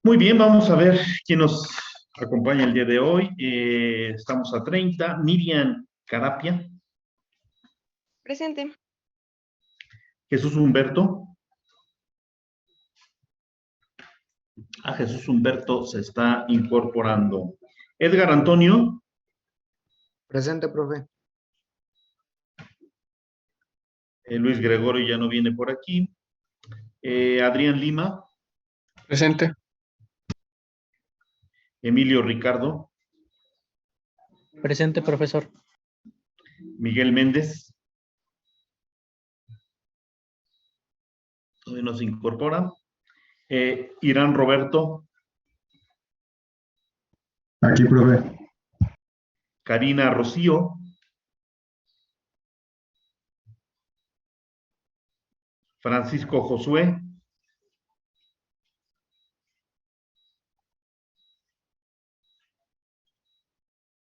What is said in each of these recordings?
Muy bien, vamos a ver quién nos acompaña el día de hoy. Estamos a 30. Miriam Carapia, Presente. Jesús Humberto. A Jesús Humberto se está incorporando. Edgar Antonio. Presente, profe. Luis Gregorio ya no viene por aquí. Adrián Lima. Presente. Emilio Ricardo. Presente, profesor. Miguel Méndez. Todavía no se incorpora. Irán Roberto. Aquí, profe. Karina Rocío. Francisco Josué.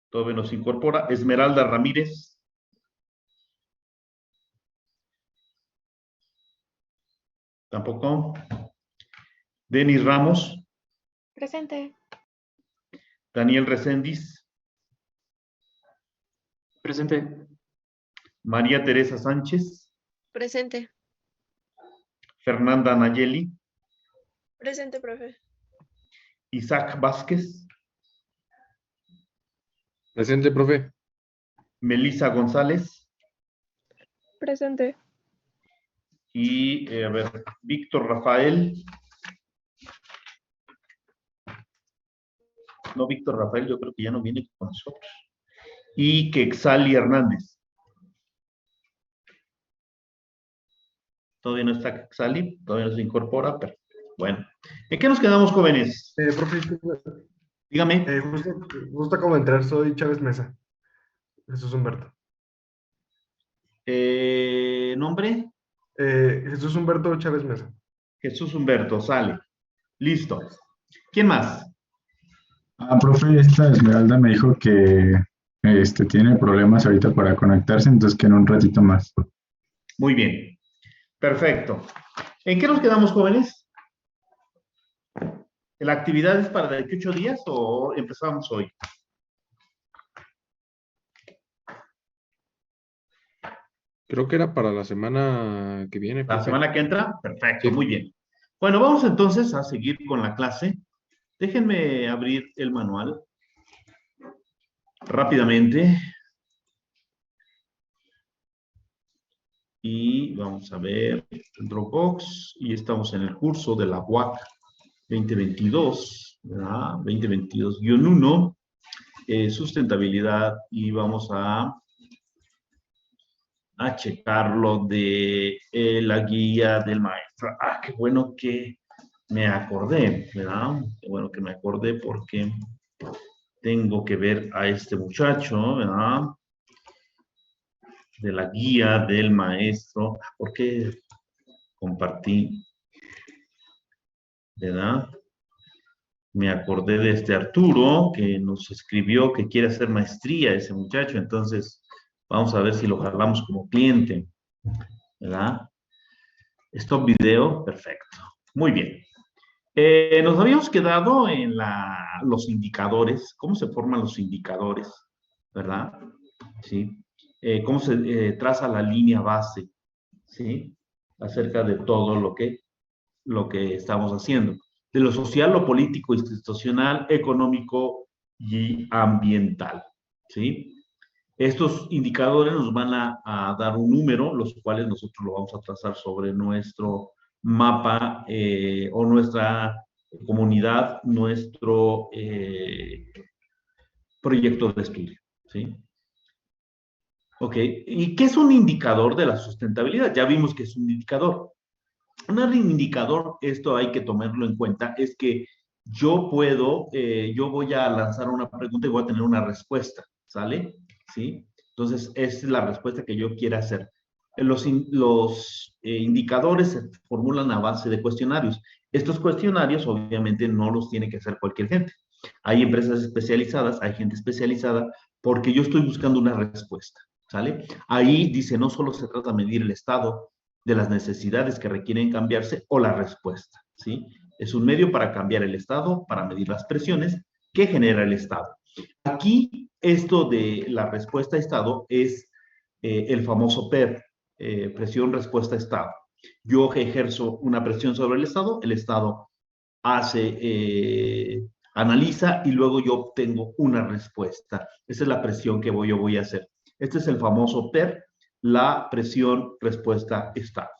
Todavía no se incorpora. Esmeralda Ramírez. Tampoco. Denis Ramos. Presente. Daniel Recendis. Presente. María Teresa Sánchez. Presente. Fernanda Nayeli. Presente, profe. Isaac Vázquez. Presente, profe. Melissa González. Presente. Y, Víctor Rafael. No, Víctor Rafael, yo creo que ya no viene con nosotros. Y Quexali Hernández. Todavía no está Quexali, todavía no se incorpora, pero bueno. ¿En qué nos quedamos, jóvenes? Profe, Dígame. justo acabo de entrar, soy Chávez Mesa. Jesús Humberto. ¿Nombre? Jesús Humberto Chávez Mesa. Jesús Humberto, sale. Listo. ¿Quién más? Profe, esta Esmeralda me dijo que tiene problemas ahorita para conectarse, entonces que en un ratito más. Muy bien. Perfecto. ¿En qué nos quedamos, jóvenes? ¿La actividad es para de 8 días o empezamos hoy? Creo que era para la semana que viene, ¿La profe. semana que entra? Perfecto, Sí. muy bien. Bueno, vamos entonces a seguir con la clase. Déjenme abrir el manual rápidamente. Y vamos a ver el Dropbox. Y estamos en el curso de la UAC 2022, ¿verdad? 2022-1, sustentabilidad. Y vamos a checarlo de la guía del maestro. Qué bueno que me acordé, ¿verdad? Qué bueno que me acordé porque tengo que ver a este muchacho, ¿verdad? De la guía del maestro. ¿Por qué compartí? ¿Verdad? Me acordé de este Arturo que nos escribió que quiere hacer maestría ese muchacho, entonces vamos a ver si lo jalamos como cliente, ¿verdad? Stop video, perfecto. Muy bien. Nos habíamos quedado en los indicadores, cómo se forman los indicadores, ¿verdad? ¿Sí? Cómo se traza la línea base, ¿sí? Acerca de todo lo que estamos haciendo. De lo social, lo político, institucional, económico y ambiental, ¿sí? Estos indicadores nos van a dar un número, los cuales nosotros lo vamos a trazar sobre nuestro mapa o nuestra comunidad, nuestro proyecto de estudio, ¿sí? Ok, ¿y qué es un indicador de la sustentabilidad? Ya vimos que es un indicador. Un indicador, esto hay que tomarlo en cuenta, es que yo voy a lanzar una pregunta y voy a tener una respuesta, ¿sale? ¿Sí? Entonces, esa es la respuesta que yo quiera hacer. Los indicadores se formulan a base de cuestionarios. Estos cuestionarios, obviamente, no los tiene que hacer cualquier gente. Hay empresas especializadas, hay gente especializada, porque yo estoy buscando una respuesta, ¿sale? Ahí dice, no solo se trata de medir el estado de las necesidades que requieren cambiarse o la respuesta, ¿sí? Es un medio para cambiar el estado, para medir las presiones que genera el estado. Aquí, esto de la respuesta a estado es el famoso PER, presión, respuesta, estado. Yo ejerzo una presión sobre el estado hace, analiza y luego yo obtengo una respuesta. Esa es la presión que yo voy a hacer. Este es el famoso PER, la presión, respuesta, estado.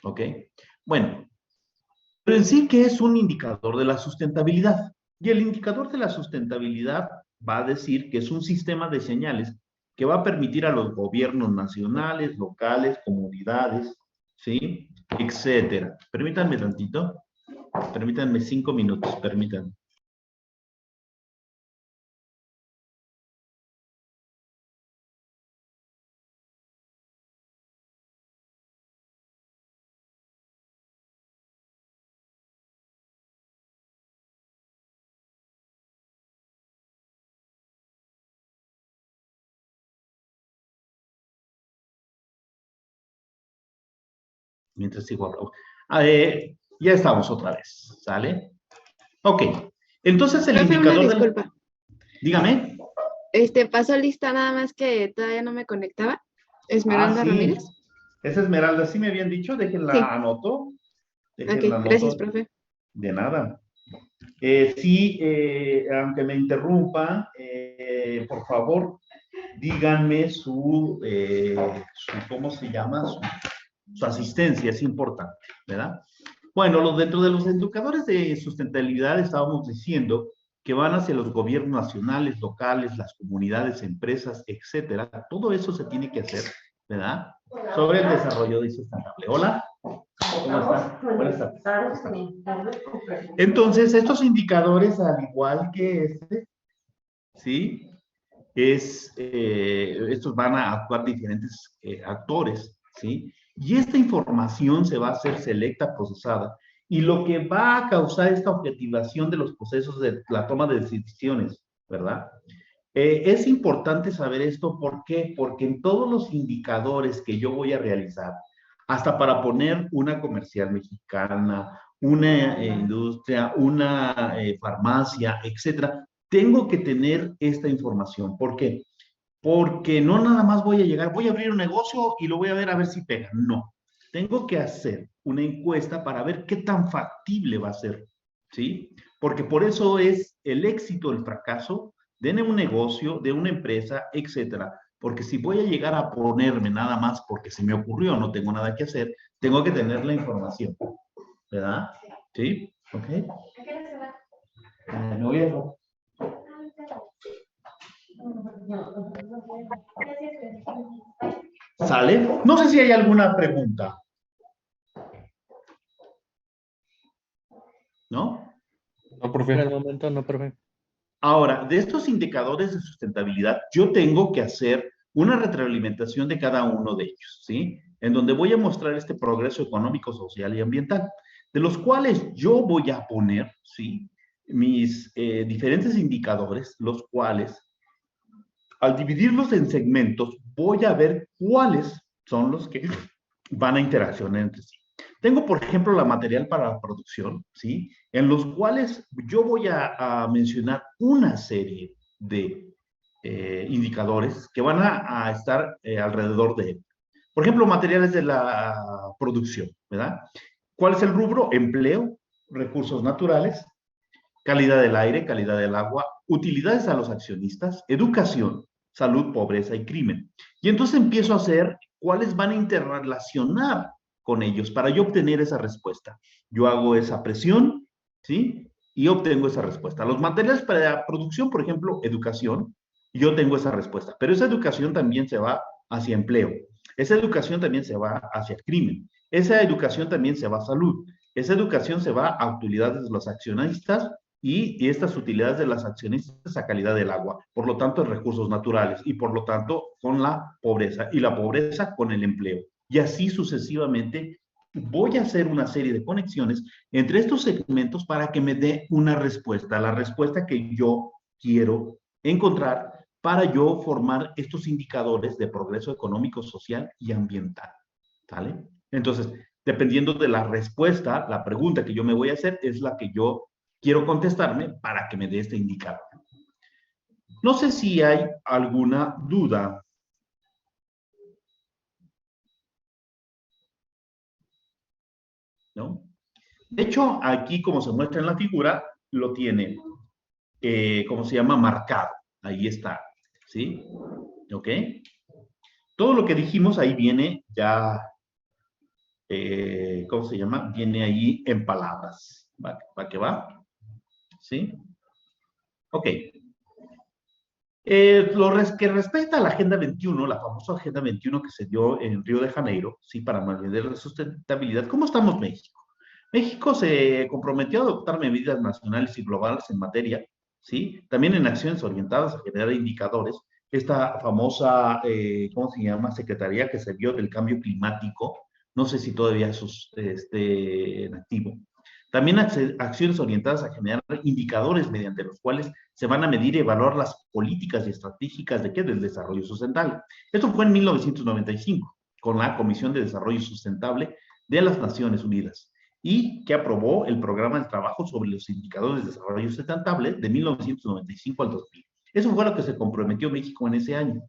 ¿Ok? Bueno, pero en sí, ¿qué es un indicador de la sustentabilidad? Y el indicador de la sustentabilidad va a decir que es un sistema de señales que va a permitir a los gobiernos nacionales, locales, comunidades, ¿sí? Etcétera. Permítanme tantito. Permítanme 5 minutos, permítanme. Mientras sigo hablando. Ya estamos otra vez, ¿sale? Ok. Entonces el Profe, indicador una del... disculpa. Dígame. Pasó lista nada más que todavía no me conectaba. Esmeralda Sí. Ramírez. Esa Esmeralda, sí me habían dicho, déjenla Sí. anoto. Ok, Déjenla anoto. gracias, profe. De nada. Sí, aunque me interrumpa, por favor, díganme ¿cómo se llama? Su asistencia, es importante, ¿verdad? Bueno, dentro de los indicadores de sustentabilidad estábamos diciendo que van hacia los gobiernos nacionales, locales, las comunidades, empresas, etcétera. Todo eso se tiene que hacer, ¿verdad? Sobre el desarrollo de sustentable. Hola. ¿Cómo están? Buenas tardes. Entonces, estos indicadores, al igual que este, ¿sí? Estos van a actuar diferentes actores, ¿sí? Y esta información se va a hacer selecta, procesada, y lo que va a causar esta objetivación de los procesos de la toma de decisiones, ¿verdad? Es importante saber esto, ¿por qué? Porque en todos los indicadores que yo voy a realizar, hasta para poner una comercial mexicana, una industria, una farmacia, etcétera, tengo que tener esta información. ¿Por qué? Porque no nada más voy a llegar, voy a abrir un negocio y lo voy a ver si pega. No. Tengo que hacer una encuesta para ver qué tan factible va a ser, ¿sí? Porque por eso es el éxito, el fracaso de un negocio, de una empresa, etcétera. Porque si voy a llegar a ponerme nada más porque se me ocurrió, no tengo nada que hacer, tengo que tener la información, ¿verdad? ¿Sí? ¿Ok? Me voy a... ¿Sale? No sé si hay alguna pregunta. ¿No? No, profe. En el momento no, profe. Ahora, de estos indicadores de sustentabilidad, yo tengo que hacer una retroalimentación de cada uno de ellos, ¿sí? En donde voy a mostrar este progreso económico, social y ambiental, de los cuales yo voy a poner, ¿sí? Mis diferentes indicadores, los cuales, al dividirlos en segmentos, voy a ver cuáles son los que van a interaccionar entre sí. Tengo, por ejemplo, la material para la producción, ¿sí? En los cuales yo voy a mencionar una serie de indicadores que van a estar alrededor de él. Por ejemplo, materiales de la producción, ¿verdad? ¿Cuál es el rubro? Empleo, recursos naturales, calidad del aire, calidad del agua, utilidades a los accionistas, educación, salud, pobreza y crimen. Y entonces empiezo a hacer cuáles van a interrelacionar con ellos para yo obtener esa respuesta. Yo hago esa presión, ¿sí? Y obtengo esa respuesta. Los materiales para la producción, por ejemplo, educación, yo tengo esa respuesta. Pero esa educación también se va hacia empleo. Esa educación también se va hacia crimen. Esa educación también se va a salud. Esa educación se va a utilidades de los accionistas y estas utilidades de las accionistas a calidad del agua, por lo tanto, recursos naturales y por lo tanto con la pobreza y la pobreza con el empleo. Y así sucesivamente voy a hacer una serie de conexiones entre estos segmentos para que me dé una respuesta, la respuesta que yo quiero encontrar para yo formar estos indicadores de progreso económico, social y ambiental. ¿Vale? Entonces, dependiendo de la respuesta, la pregunta que yo me voy a hacer es la que yo quiero contestarme para que me dé este indicador. No sé si hay alguna duda. ¿No? De hecho, aquí, como se muestra en la figura, lo tiene, ¿cómo se llama? Marcado. Ahí está, ¿sí? ¿Ok? Todo lo que dijimos ahí viene ya, ¿cómo se llama? Viene ahí en palabras. ¿Va que va? ¿Sí? Ok. Que respecta a la Agenda 21, la famosa Agenda 21 que se dio en Río de Janeiro, ¿sí? Para mantener la sustentabilidad. ¿Cómo estamos México? México se comprometió a adoptar medidas nacionales y globales en materia, ¿sí? También en acciones orientadas a generar indicadores. Esta famosa, ¿cómo se llama? Secretaría que se vio del cambio climático, no sé si todavía esté en activo. También acciones orientadas a generar indicadores mediante los cuales se van a medir y evaluar las políticas y estratégicas de ¿qué? Del desarrollo sustentable. Esto fue en 1995, con la Comisión de Desarrollo Sustentable de las Naciones Unidas, y que aprobó el Programa de Trabajo sobre los Indicadores de Desarrollo Sustentable de 1995 al 2000. Eso fue lo que se comprometió México en ese año.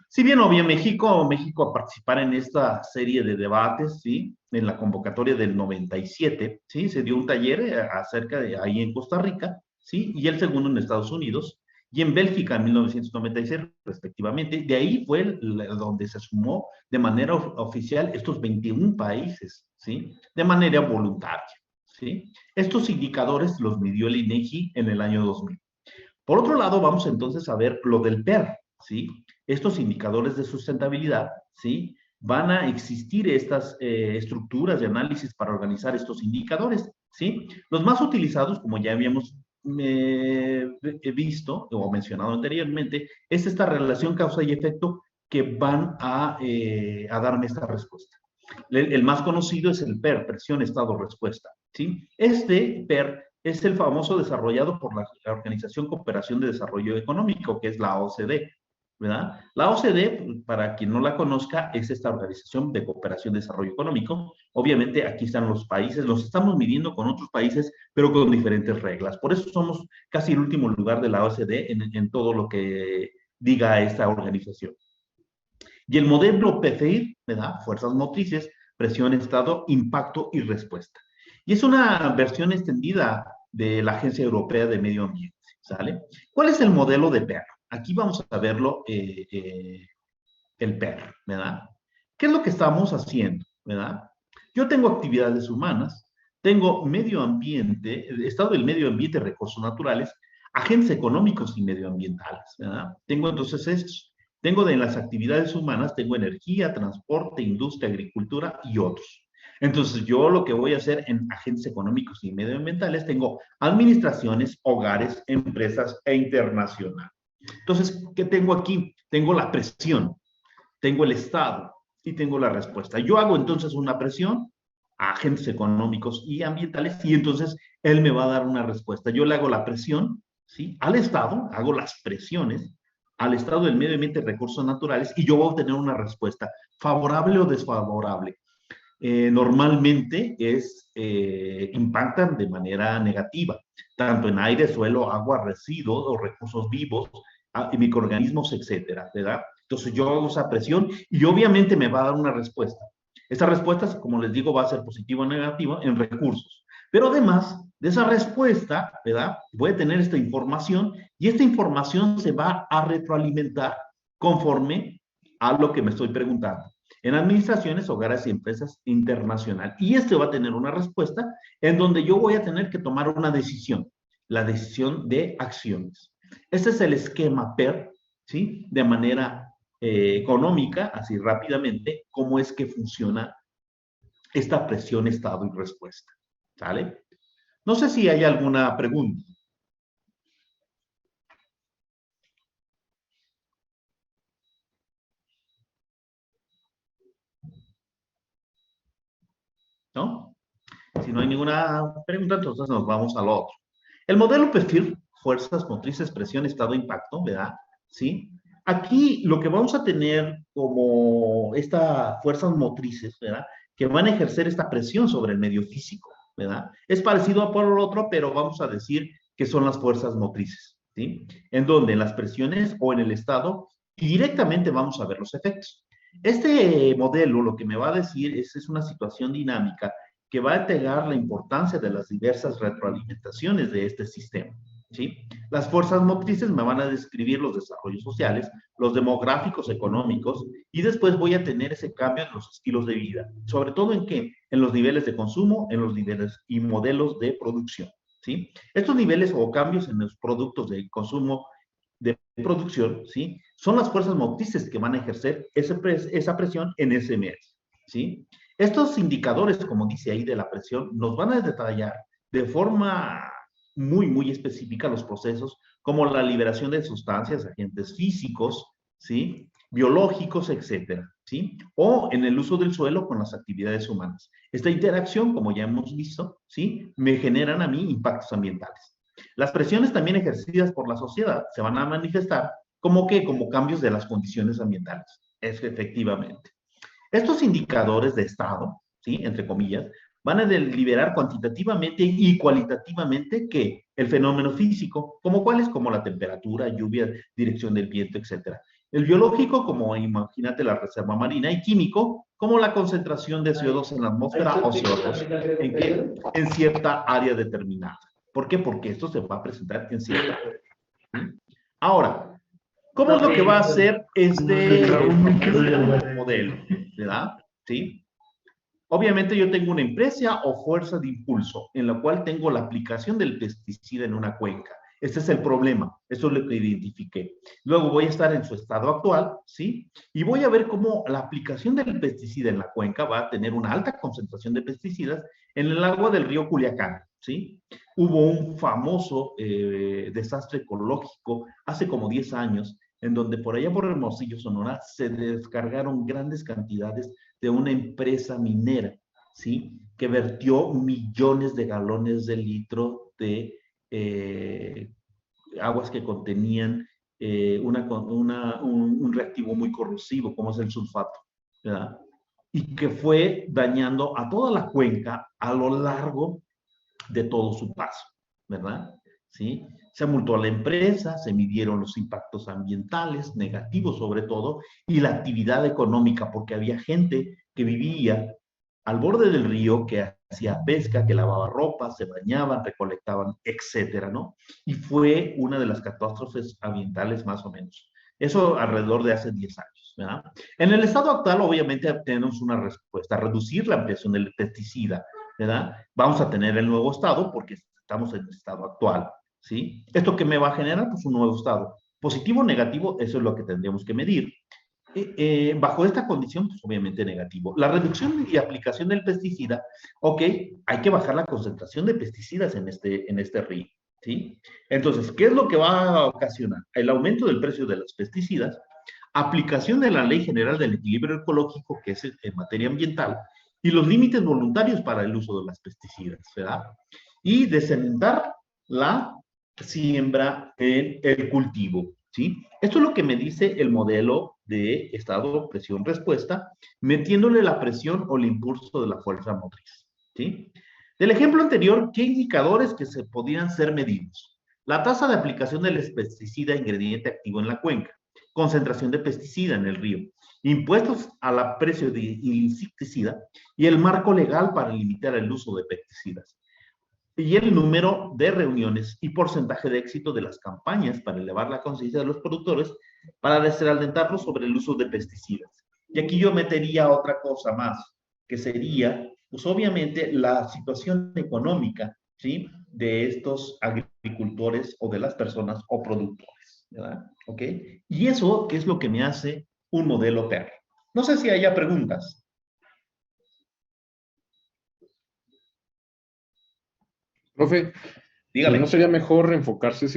Si bien no vio México a participar en esta serie de debates, ¿sí? En la convocatoria del 97, ¿sí? Se dio un taller acerca de ahí en Costa Rica, ¿sí? Y el segundo en Estados Unidos, y en Bélgica en 1996, respectivamente. De ahí fue donde se sumó de manera oficial estos 21 países, ¿sí? De manera voluntaria, ¿sí? Estos indicadores los midió el INEGI en el año 2000. Por otro lado, vamos entonces a ver lo del PER, ¿sí? Estos indicadores de sustentabilidad, ¿sí? Van a existir estas estructuras de análisis para organizar estos indicadores, ¿sí? Los más utilizados, como ya habíamos visto o mencionado anteriormente, es esta relación causa y efecto que van a darme esta respuesta. El más conocido es el PER, presión, estado, respuesta, ¿sí? Este PER es el famoso desarrollado por la Organización Cooperación de Desarrollo Económico, que es la OCDE, ¿verdad? La OCDE, para quien no la conozca, es esta Organización de Cooperación de Desarrollo Económico. Obviamente, aquí están los países, los estamos midiendo con otros países, pero con diferentes reglas. Por eso somos casi el último lugar de la OCDE en todo lo que diga esta organización. Y el modelo PFIR, ¿verdad? Fuerzas motrices, presión, estado, impacto y respuesta. Y es una versión extendida de la Agencia Europea de Medio Ambiente, ¿sale? ¿Cuál es el modelo de PER? Aquí vamos a verlo, el PER, ¿verdad? ¿Qué es lo que estamos haciendo, verdad? Yo tengo actividades humanas, tengo medio ambiente, estado del medio ambiente, recursos naturales, agentes económicos y medioambientales, ¿verdad? Tengo entonces estos. Tengo de las actividades humanas, tengo energía, transporte, industria, agricultura y otros. Entonces, yo lo que voy a hacer en agentes económicos y medioambientales, tengo administraciones, hogares, empresas e internacional. Entonces, ¿qué tengo aquí? Tengo la presión, tengo el estado y tengo la respuesta. Yo hago entonces una presión a agentes económicos y ambientales y entonces él me va a dar una respuesta. Yo le hago la presión, ¿sí? Al estado, hago las presiones al estado del medio ambiente y recursos naturales y yo voy a obtener una respuesta favorable o desfavorable. Normalmente impactan de manera negativa, tanto en aire, suelo, agua, residuos o recursos vivos, microorganismos, etcétera, ¿verdad? Entonces yo hago esa presión y obviamente me va a dar una respuesta. Esta respuesta, como les digo, va a ser positiva o negativa en recursos. Pero además de esa respuesta, ¿verdad? Voy a tener esta información y esta información se va a retroalimentar conforme a lo que me estoy preguntando. En administraciones, hogares y empresas internacional. Y este va a tener una respuesta en donde yo voy a tener que tomar una decisión, la decisión de acciones. Este es el esquema PER, ¿sí? De manera económica, así rápidamente, cómo es que funciona esta presión, estado y respuesta. ¿Sale? No sé si hay alguna pregunta. ¿No? Si no hay ninguna pregunta, entonces nos vamos al otro. El modelo PFIR, fuerzas motrices, presión, estado, impacto, ¿verdad? ¿Sí? Aquí lo que vamos a tener como estas fuerzas motrices, ¿verdad? que van a ejercer esta presión sobre el medio físico, ¿verdad? Es parecido a por el otro, pero vamos a decir que son las fuerzas motrices, ¿sí? En donde en las presiones o en el estado, y directamente vamos a ver los efectos. Este modelo lo que me va a decir es una situación dinámica que va a integrar la importancia de las diversas retroalimentaciones de este sistema, ¿sí? Las fuerzas motrices me van a describir los desarrollos sociales, los demográficos económicos, y después voy a tener ese cambio en los estilos de vida. ¿Sobre todo en qué? En los niveles de consumo, en los niveles y modelos de producción, ¿sí? Estos niveles o cambios en los productos de consumo de producción, ¿sí? Son las fuerzas motrices que van a ejercer esa presión en ese medio, ¿sí? Estos indicadores, como dice ahí, de la presión, nos van a detallar de forma muy específica los procesos, como la liberación de sustancias, agentes físicos, ¿sí? Biológicos, etcétera, ¿sí? O en el uso del suelo con las actividades humanas. Esta interacción, como ya hemos visto, ¿sí? Me generan a mí impactos ambientales. Las presiones también ejercidas por la sociedad se van a manifestar como que como cambios de las condiciones ambientales. Es efectivamente. Estos indicadores de estado, ¿sí? Entre comillas, van a deliberar cuantitativamente y cualitativamente que el fenómeno físico, como cuáles, como la temperatura, lluvia, dirección del viento, etcétera. El biológico, como imagínate la reserva marina, y químico, como la concentración de CO2 en la atmósfera o CO2 en cierta área determinada. ¿Por qué? Porque esto se va a presentar en cierta área. ¿Sí? Ahora, ¿cómo es lo que va a hacer este modelo? ¿Verdad? ¿Sí? Obviamente yo tengo una empresa o fuerza de impulso en la cual tengo la aplicación del pesticida en una cuenca. Este es el problema, eso es lo que identifiqué. Luego voy a estar en su estado actual, ¿sí? Y voy a ver cómo la aplicación del pesticida en la cuenca va a tener una alta concentración de pesticidas en el agua del río Culiacán, ¿sí? Hubo un famoso desastre ecológico hace como 10 años, en donde por allá por Hermosillo, Sonora, se descargaron grandes cantidades de una empresa minera, ¿sí? Que vertió millones de galones de litro de aguas que contenían un reactivo muy corrosivo, como es el sulfato, ¿verdad? Y que fue dañando a toda la cuenca a lo largo de todo su paso, ¿verdad? ¿Sí? Se multó a la empresa, se midieron los impactos ambientales, negativos sobre todo, y la actividad económica, porque había gente que vivía al borde del río, que hacía pesca, que lavaba ropa, se bañaban, recolectaban, etcétera, ¿no? Y fue una de las catástrofes ambientales más o menos. Eso alrededor de hace 10 años, ¿verdad? En el estado actual, obviamente, tenemos una respuesta, reducir la ampliación del pesticida, ¿verdad? Vamos a tener el nuevo estado porque estamos en el estado actual, ¿sí? ¿Esto qué me va a generar? Pues un nuevo estado. Positivo o negativo, eso es lo que tendríamos que medir. Bajo esta condición, pues obviamente negativo. La reducción y aplicación del pesticida, ok, hay que bajar la concentración de pesticidas en este río, ¿sí? Entonces, ¿qué es lo que va a ocasionar? El aumento del precio de los pesticidas, aplicación de la Ley General del Equilibrio Ecológico, que es en materia ambiental, y los límites voluntarios para el uso de las pesticidas, ¿verdad? Y descendentar la siembra en el cultivo, ¿sí? Esto es lo que me dice el modelo de estado, presión, respuesta, metiéndole la presión o el impulso de la fuerza motriz, ¿sí? Del ejemplo anterior, ¿qué indicadores que se podrían ser medidos? La tasa de aplicación del pesticida ingrediente activo en la cuenca, concentración de pesticida en el río, impuestos a la precio de insecticida y el marco legal para limitar el uso de pesticidas. Y el número de reuniones y porcentaje de éxito de las campañas para elevar la conciencia de los productores para desalentarlos sobre el uso de pesticidas. Y aquí yo metería otra cosa más, que sería, pues obviamente, la situación económica, ¿sí? De estos agricultores o de las personas o productores, ¿verdad? ¿Ok? Y eso es lo que me hace un modelo PER. No sé si haya preguntas. Profe, ¿y Dígame. no sería mejor enfocarse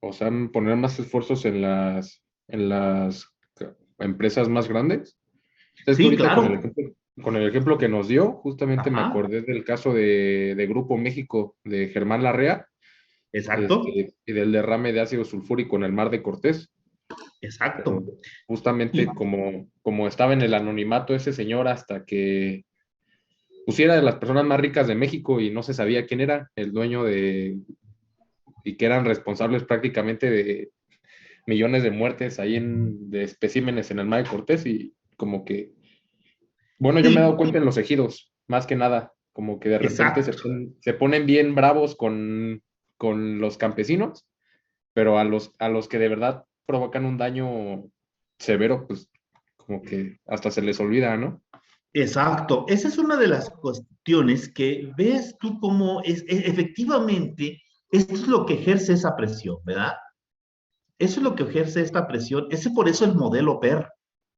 o sea, poner más esfuerzos en las empresas más grandes? Es que Sí, ahorita claro. con el ejemplo que nos dio, justamente me Ajá. acordé del caso de Grupo México, de Germán Larrea, Exacto. y del derrame de ácido sulfúrico en el Mar de Cortés. Exacto. Justamente Y, como estaba en el anonimato ese señor hasta que pues sí era de las personas más ricas de México y no se sabía quién era el dueño y que eran responsables prácticamente de millones de muertes ahí de especímenes en el Mar de Cortés y como que, bueno, yo me he dado Sí, cuenta en los ejidos, más que nada, como que de repente exacto. se ponen bien bravos con los campesinos, pero a los que de verdad provocan un daño severo, pues como que hasta se les olvida, ¿no? Exacto, esa es una de las cuestiones que ves tú como efectivamente, esto es lo que ejerce esa presión, ¿verdad? Eso es lo que ejerce esta presión, ese por eso el modelo PER,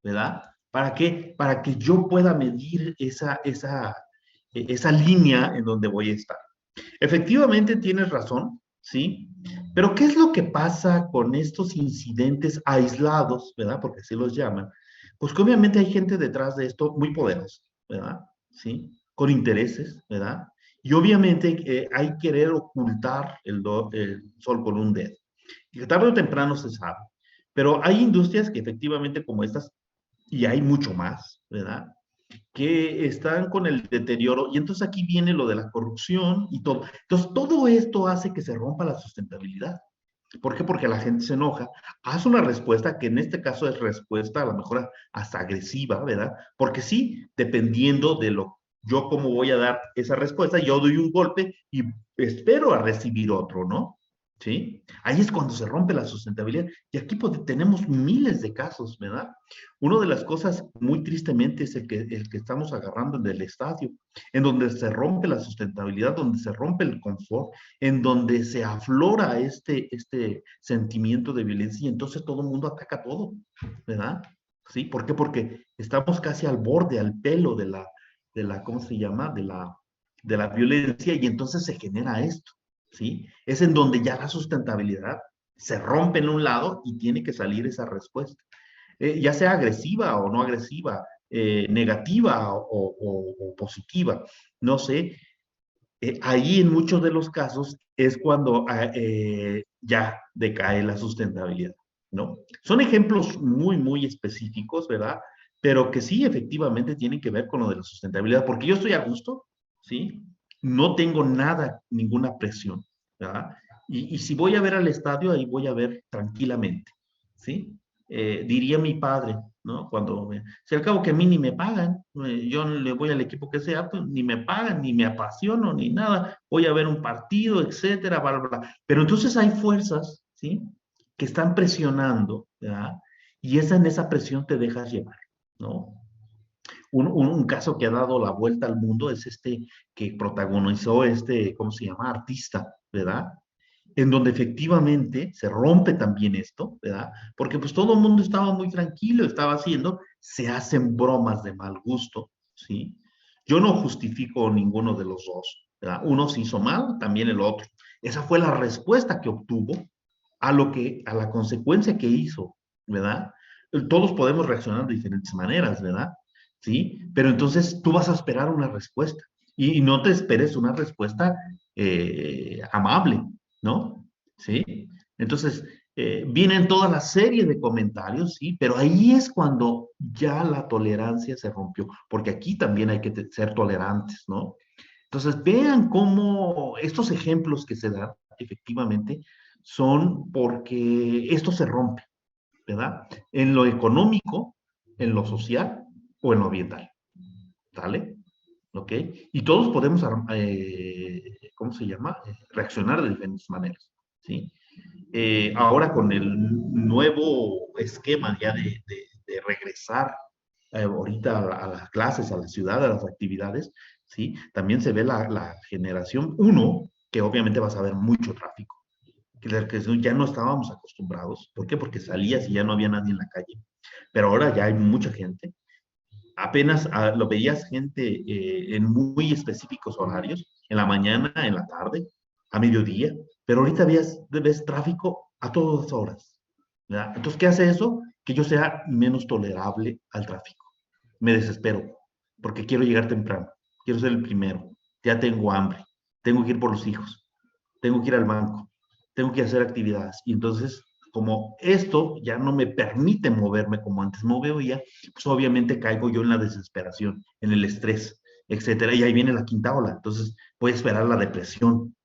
¿verdad? ¿Para qué? Para que yo pueda medir esa línea en donde voy a estar. Efectivamente tienes razón, ¿sí? Pero ¿qué es lo que pasa con estos incidentes aislados, ¿verdad? Porque así los llaman. Pues que obviamente hay gente detrás de esto muy poderosa, ¿verdad? ¿Sí? Con intereses, ¿verdad? Y obviamente hay querer ocultar el sol con un dedo. Y que tarde o temprano se sabe. Pero hay industrias que efectivamente como estas, y hay mucho más, ¿verdad? Que están con el deterioro, y entonces aquí viene lo de la corrupción y todo. Entonces, todo esto hace que se rompa la sustentabilidad. ¿Por qué? Porque la gente se enoja, hace una respuesta que en este caso es respuesta a lo mejor hasta agresiva, ¿verdad? Porque sí, dependiendo de lo yo cómo voy a dar esa respuesta, yo doy un golpe y espero a recibir otro, ¿no? ¿Sí? Ahí es cuando se rompe la sustentabilidad. Y aquí tenemos miles de casos, ¿verdad? Una de las cosas muy tristemente es el que estamos agarrando en el estadio, en donde se rompe la sustentabilidad, donde se rompe el confort, en donde se aflora este sentimiento de violencia y entonces todo el mundo ataca todo, ¿verdad? ¿Sí? ¿Por qué? Porque estamos casi al borde, al pelo ¿cómo se llama? De la violencia y entonces se genera esto, ¿sí? Es en donde ya la sustentabilidad se rompe en un lado y tiene que salir esa respuesta. Ya sea agresiva o no agresiva, negativa o positiva, no sé, ahí en muchos de los casos es cuando ya decae la sustentabilidad, ¿no? Son ejemplos muy, muy específicos, ¿verdad? Pero que sí, efectivamente, tienen que ver con lo de la sustentabilidad, porque yo estoy a gusto, ¿sí? No tengo nada, ninguna presión, ¿verdad? Y si voy a ver al estadio, ahí voy a ver tranquilamente, ¿sí? Diría mi padre, ¿no? Si al cabo que a mí ni me pagan, yo le voy al equipo que sea, pues ni me pagan, ni me apasiono, ni nada, voy a ver un partido, etcétera, bla, bla, bla. Pero entonces hay fuerzas, ¿sí? Que están presionando, ¿verdad? Y en esa presión te dejas llevar, ¿no? Un caso que ha dado la vuelta al mundo es que protagonizó ¿cómo se llama? Artista, ¿verdad? En donde efectivamente se rompe también esto, ¿verdad? Porque pues todo el mundo estaba muy tranquilo, estaba haciendo, se hacen bromas de mal gusto, ¿sí? Yo no justifico ninguno de los dos, ¿verdad? Uno se hizo mal, también el otro. Esa fue la respuesta que obtuvo a la consecuencia que hizo, ¿verdad? Todos podemos reaccionar de diferentes maneras, ¿verdad? ¿Sí? Pero entonces tú vas a esperar una respuesta y no te esperes una respuesta amable, ¿no? ¿Sí? Entonces, vienen toda la serie de comentarios, sí, pero ahí es cuando ya la tolerancia se rompió, porque aquí también hay que ser tolerantes, ¿no? Entonces, vean cómo estos ejemplos que se dan, efectivamente, son porque esto se rompe, ¿verdad? En lo económico, en lo social o en lo ambiental, ¿vale? ¿Ok? Y todos podemos, ¿cómo se llama? Reaccionar de diferentes maneras, ¿sí? Ahora con el nuevo esquema ya de regresar ahorita a las clases, a la ciudad, a las actividades, ¿sí? También se ve la generación, uno, que obviamente vas a ver mucho tráfico, que ya no estábamos acostumbrados. ¿Por qué? Porque salías y ya no había nadie en la calle. Pero ahora ya hay mucha gente. Apenas lo veías gente en muy específicos horarios, en la mañana, en la tarde, a mediodía, pero ahorita ves tráfico a todas horas, ¿verdad? Entonces, ¿qué hace eso? Que yo sea menos tolerable al tráfico. Me desespero, porque quiero llegar temprano, quiero ser el primero, ya tengo hambre, tengo que ir por los hijos, tengo que ir al banco, tengo que hacer actividades. Y entonces, como esto ya no me permite moverme como antes me movía, pues obviamente caigo yo en la desesperación, en el estrés, etcétera, y ahí viene la quinta ola. Entonces, puede esperar la depresión,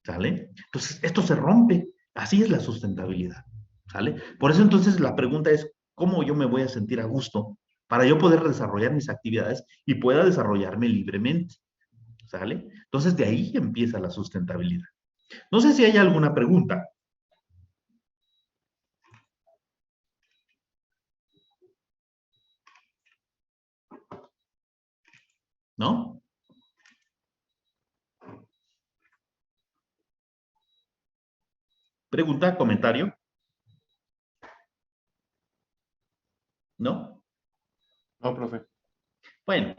¿sale? Entonces, esto se rompe. Así es la sustentabilidad, ¿sale? Por eso, entonces, la pregunta es, ¿cómo yo me voy a sentir a gusto para yo poder desarrollar mis actividades y pueda desarrollarme libremente, ¿sale? Entonces, de ahí empieza la sustentabilidad. No sé si hay alguna pregunta. ¿No? ¿Pregunta, comentario? ¿No? No, profe. Bueno,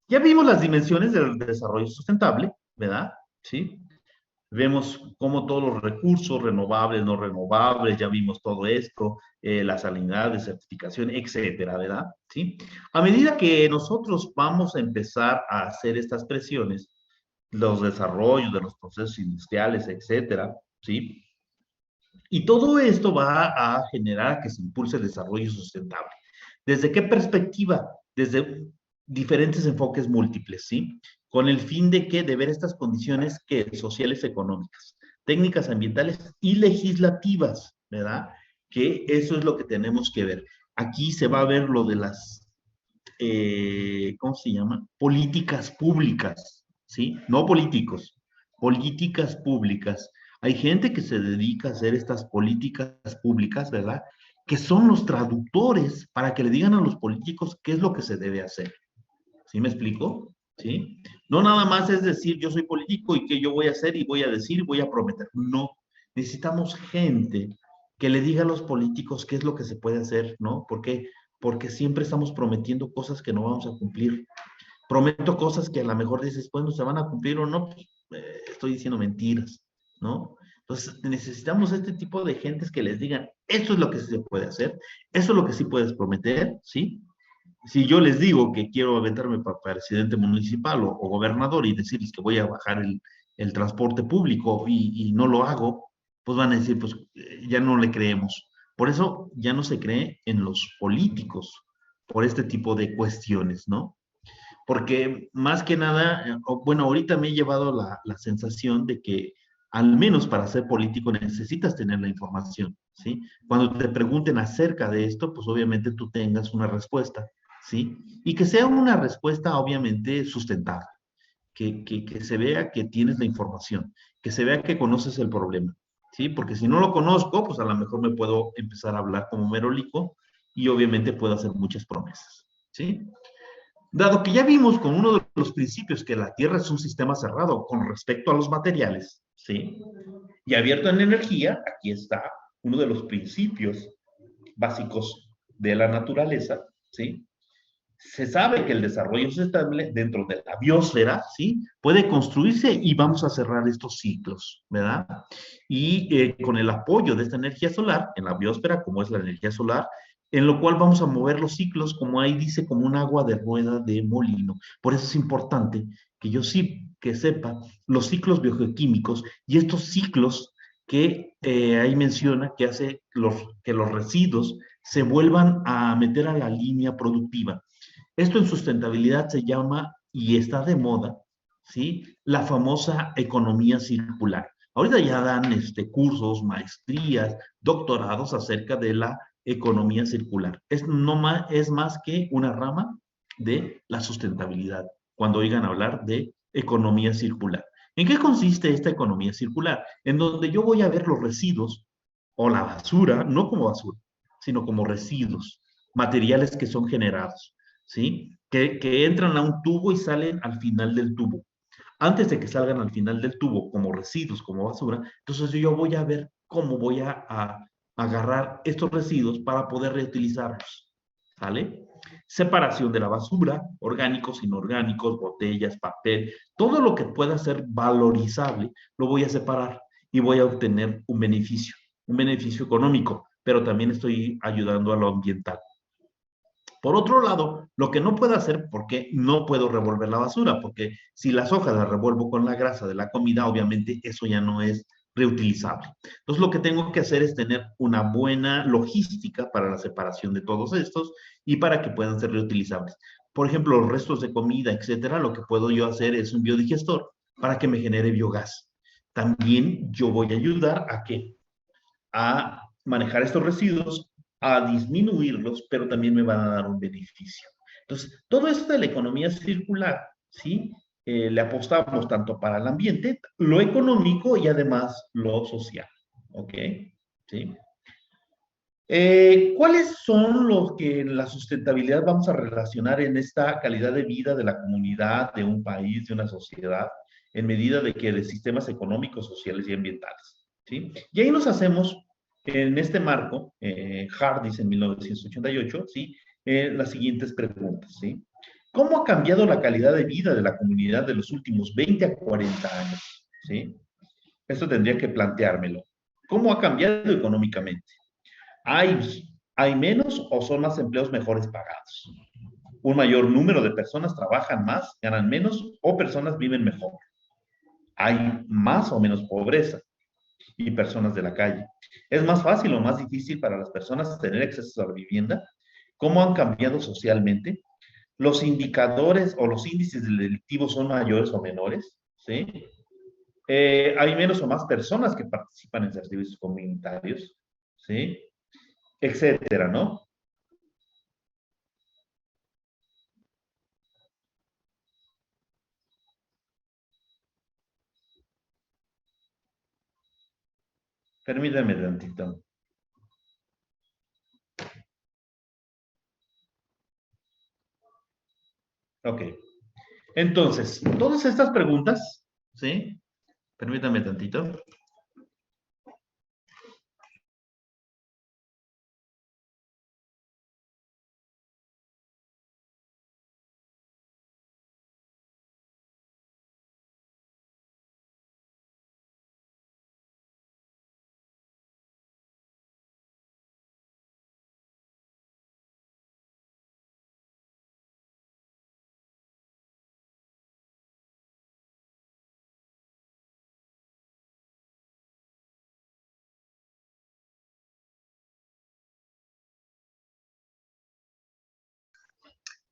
ya vimos las dimensiones del desarrollo sustentable, ¿verdad? ¿Sí? Vemos cómo todos los recursos renovables, no renovables, ya vimos todo esto, la salinidad de certificación, etcétera, ¿verdad? ¿Sí? A medida que nosotros vamos a empezar a hacer estas presiones, los desarrollos de los procesos industriales, etcétera, ¿sí? Y todo esto va a generar que se impulse el desarrollo sustentable. ¿Desde qué perspectiva? Desde diferentes enfoques múltiples, ¿sí? Con el fin de que de ver estas condiciones que sociales económicas, técnicas ambientales y legislativas, ¿verdad? Que eso es lo que tenemos que ver. Aquí se va a ver lo de las, ¿cómo se llama? Políticas públicas, ¿sí? No políticos, políticas públicas. Hay gente que se dedica a hacer estas políticas públicas, ¿verdad? Que son los traductores para que le digan a los políticos qué es lo que se debe hacer. ¿Sí me explico? ¿Sí? No nada más es decir, yo soy político y que yo voy a hacer y voy a decir y voy a prometer. No. Necesitamos gente que le diga a los políticos qué es lo que se puede hacer, ¿no? ¿Por qué? Porque siempre estamos prometiendo cosas que no vamos a cumplir. Prometo cosas que a lo mejor dices, bueno, se van a cumplir o no, pues, estoy diciendo mentiras, ¿no? Entonces, necesitamos este tipo de gentes que les digan, esto es lo que se puede hacer, eso es lo que sí puedes prometer, ¿sí? Si yo les digo que quiero aventarme para presidente municipal o gobernador y decirles que voy a bajar el transporte público y no lo hago, pues van a decir, pues ya no le creemos. Por eso ya no se cree en los políticos, por este tipo de cuestiones, ¿no? Porque más que nada, bueno, ahorita me he llevado la sensación de que al menos para ser político necesitas tener la información, ¿sí? Cuando te pregunten acerca de esto, pues obviamente tú tengas una respuesta, ¿sí? Y que sea una respuesta obviamente sustentable, que se vea que tienes la información, que se vea que conoces el problema, ¿sí? Porque si no lo conozco, pues a lo mejor me puedo empezar a hablar como merolico y obviamente puedo hacer muchas promesas, ¿sí? Dado que ya vimos con uno de los principios que la Tierra es un sistema cerrado con respecto a los materiales, ¿sí? Y abierto en energía, aquí está uno de los principios básicos de la naturaleza, ¿sí? Se sabe que el desarrollo sustentable dentro de la biosfera, ¿sí? Puede construirse y vamos a cerrar estos ciclos, ¿verdad? Y con el apoyo de esta energía solar, en la biosfera, como es la energía solar, en lo cual vamos a mover los ciclos, como ahí dice, como un agua de rueda de molino. Por eso es importante que yo sí que sepa los ciclos biogeoquímicos y estos ciclos que ahí menciona que hace que los residuos se vuelvan a meter a la línea productiva. Esto en sustentabilidad se llama, y está de moda, ¿sí? La famosa economía circular. Ahorita ya dan cursos, maestrías, doctorados acerca de la economía circular. Es más que una rama de la sustentabilidad, cuando oigan hablar de economía circular. ¿En qué consiste esta economía circular? En donde yo voy a ver los residuos o la basura, no como basura, sino como residuos, materiales que son generados, ¿sí? Que entran a un tubo y salen al final del tubo. Antes de que salgan al final del tubo como residuos, como basura, entonces yo voy a ver cómo voy a agarrar estos residuos para poder reutilizarlos, ¿sale? Separación de la basura, orgánicos, inorgánicos, botellas, papel, todo lo que pueda ser valorizable, lo voy a separar y voy a obtener un beneficio económico, pero también estoy ayudando a lo ambiental. Por otro lado, lo que no puedo hacer, porque no puedo revolver la basura, porque si las hojas las revuelvo con la grasa de la comida, obviamente eso ya no es reutilizable. Entonces, lo que tengo que hacer es tener una buena logística para la separación de todos estos y para que puedan ser reutilizables. por ejemplo, los restos de comida, etcétera, lo que puedo yo hacer es un biodigestor para que me genere biogás. También yo voy a ayudar a que a manejar estos residuos, a disminuirlos, pero también me van a dar un beneficio. Entonces, todo esto de la economía circular, ¿sí? Le apostamos tanto para el ambiente, lo económico y además lo social, ¿ok? ¿Sí? ¿Cuáles son los que en la sustentabilidad vamos a relacionar en esta calidad de vida de la comunidad, de un país, de una sociedad, en medida de que de sistemas económicos, sociales y ambientales? ¿Sí? Y ahí nos hacemos, en este marco, Hardis en 1988, ¿sí? Las siguientes preguntas, ¿sí? ¿Cómo ha cambiado la calidad de vida de la comunidad de los últimos 20 a 40 años? ¿Sí? Esto tendría que planteármelo. ¿Cómo ha cambiado económicamente? ¿Hay menos o son más empleos mejores pagados? Un mayor número de personas trabajan más, ganan menos o personas viven mejor. ¿Hay más o menos pobreza y personas de la calle? ¿Es más fácil o más difícil para las personas tener acceso a la vivienda? ¿Cómo han cambiado socialmente? ¿Los indicadores o los índices delictivos son mayores o menores? ¿Sí? ¿Hay menos o más personas que participan en servicios comunitarios? ¿Sí? Etcétera, ¿no? Permítame tantito. Ok. Entonces, todas estas preguntas, ¿sí? Permítame tantito.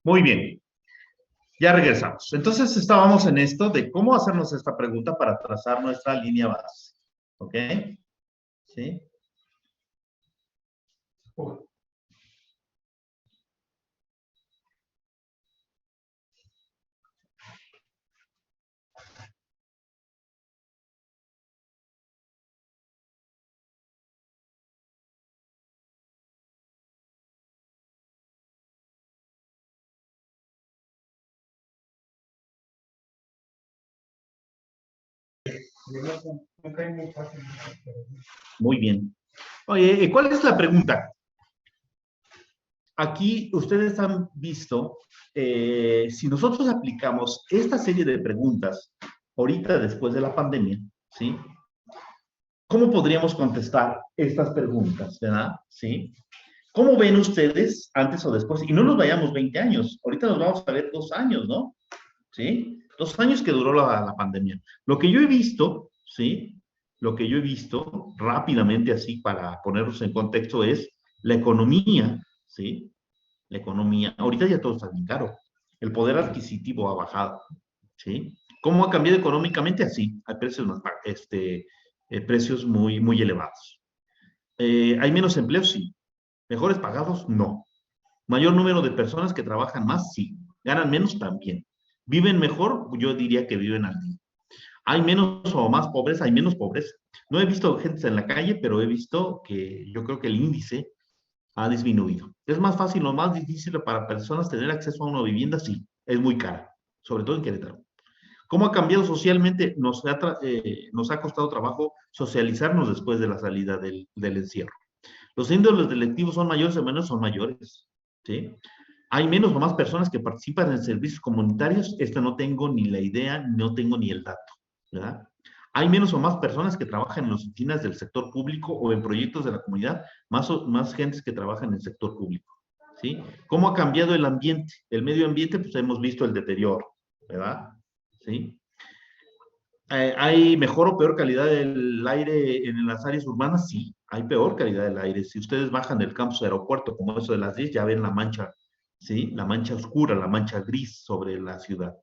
Muy bien. Ya regresamos. Entonces estábamos en esto de cómo hacernos esta pregunta para trazar nuestra línea base. ¿Ok? ¿Sí? Muy bien. Oye, ¿cuál es la pregunta? Aquí ustedes han visto, si nosotros aplicamos esta serie de preguntas ahorita después de la pandemia, ¿sí? ¿Cómo podríamos contestar estas preguntas, verdad? ¿Sí? ¿Cómo ven ustedes antes o después? Y no nos vayamos 20 años, ahorita nos vamos a ver 2 años, ¿no? ¿Sí? 2 años que duró la pandemia. Lo que yo he visto, ¿sí? Lo que yo he visto rápidamente así para ponerlos en contexto es la economía, ¿sí? La economía, ahorita ya todo está bien caro. El poder adquisitivo ha bajado, ¿sí? ¿Cómo ha cambiado económicamente? Así, hay precios, precios muy, muy elevados. ¿Hay menos empleos? Sí. ¿Mejores pagados? No. ¿Mayor número de personas que trabajan más? Sí. ¿Ganan menos? También. ¿Viven mejor? Yo diría que viven al día. ¿Hay menos o más pobreza? Hay menos pobreza. No he visto gente en la calle, pero he visto que yo creo que el índice ha disminuido. ¿Es más fácil o más difícil para personas tener acceso a una vivienda? Sí, es muy cara, sobre todo en Querétaro. ¿Cómo ha cambiado socialmente? Nos ha costado trabajo socializarnos después de la salida del encierro. Los índices delictivos son mayores o menos, son mayores. ¿Sí? ¿Hay menos o más personas que participan en servicios comunitarios? Esta no tengo ni la idea, no tengo ni el dato. ¿Verdad? ¿Hay menos o más personas que trabajan en las oficinas del sector público o en proyectos de la comunidad? Más gentes que trabajan en el sector público. ¿Sí? ¿Cómo ha cambiado el ambiente? El medio ambiente, pues hemos visto el deterioro, ¿verdad? ¿Sí? ¿Hay mejor o peor calidad del aire en las áreas urbanas? Sí, hay peor calidad del aire. Si ustedes bajan del campus aeropuerto, como eso de las 10, ya ven la mancha ¿sí? La mancha oscura, la mancha gris sobre la ciudad.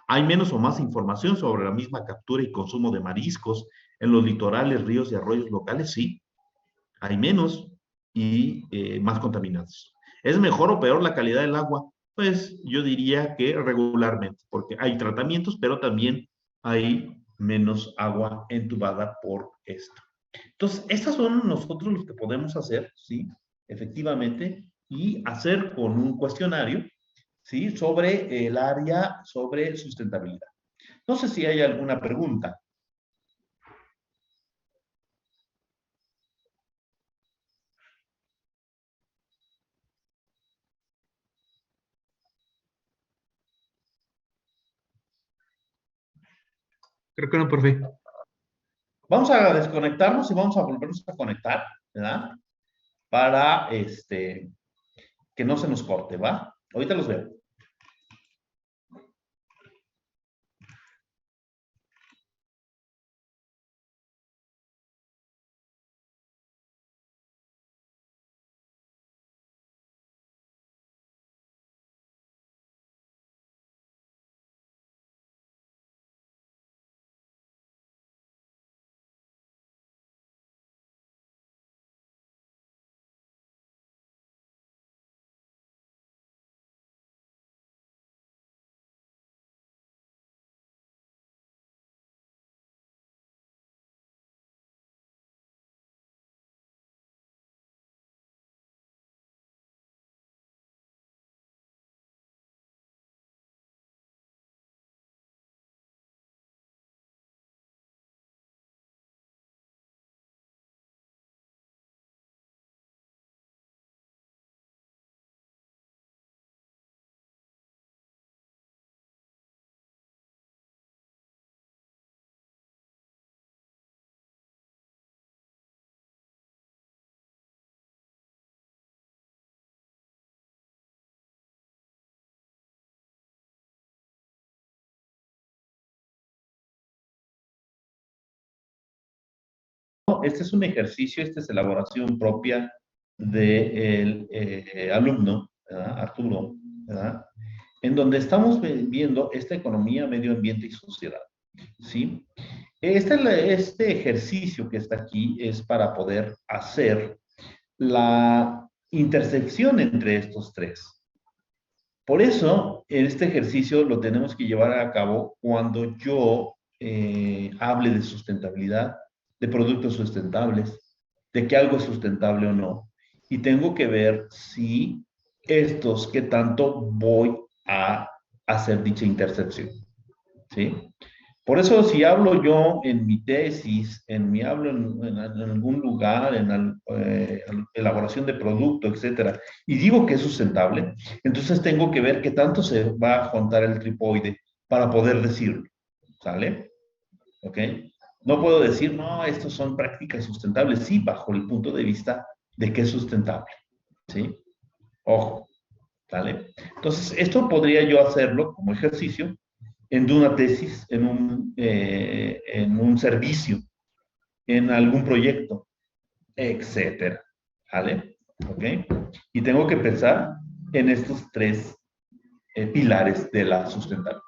Hay menos o más información sobre la misma captura y consumo de mariscos en los litorales, ríos y arroyos locales, sí. Hay menos y más contaminados. ¿Es mejor o peor la calidad del agua? Pues yo diría que regularmente, porque hay tratamientos, pero también hay menos agua entubada por esto. Entonces, estas son nosotros los que podemos hacer, ¿sí? Efectivamente, y hacer con un cuestionario, ¿sí? Sobre el área, sobre sustentabilidad. No sé si hay alguna pregunta. Creo que no, profe. Vamos a desconectarnos y vamos a volvernos a conectar, ¿verdad? Para que no se nos corte, ¿va? Ahorita los veo. Este es un ejercicio, esta es elaboración propia del alumno, ¿verdad? Arturo, ¿verdad? En donde estamos viendo esta economía, medio ambiente y sociedad, ¿sí? Este ejercicio que está aquí es para poder hacer la intersección entre estos tres. Por eso, este ejercicio lo tenemos que llevar a cabo cuando yo hable de sustentabilidad, de productos sustentables, de que algo es sustentable o no. Y tengo que ver si estos, qué tanto voy a hacer dicha intersección. ¿Sí? Por eso, si hablo yo en mi tesis, hablo en algún lugar, en elaboración de producto, etcétera, y digo que es sustentable, entonces tengo que ver qué tanto se va a juntar el tripoide para poder decirlo. ¿Sale? ¿Ok? No puedo decir, no, estos son prácticas sustentables, sí, bajo el punto de vista de que es sustentable. ¿Sí? Ojo. ¿Sale? Entonces, esto podría yo hacerlo como ejercicio en una tesis, en un servicio, en algún proyecto, etcétera. ¿Vale? ¿Ok? Y tengo que pensar en estos tres pilares de la sustentabilidad.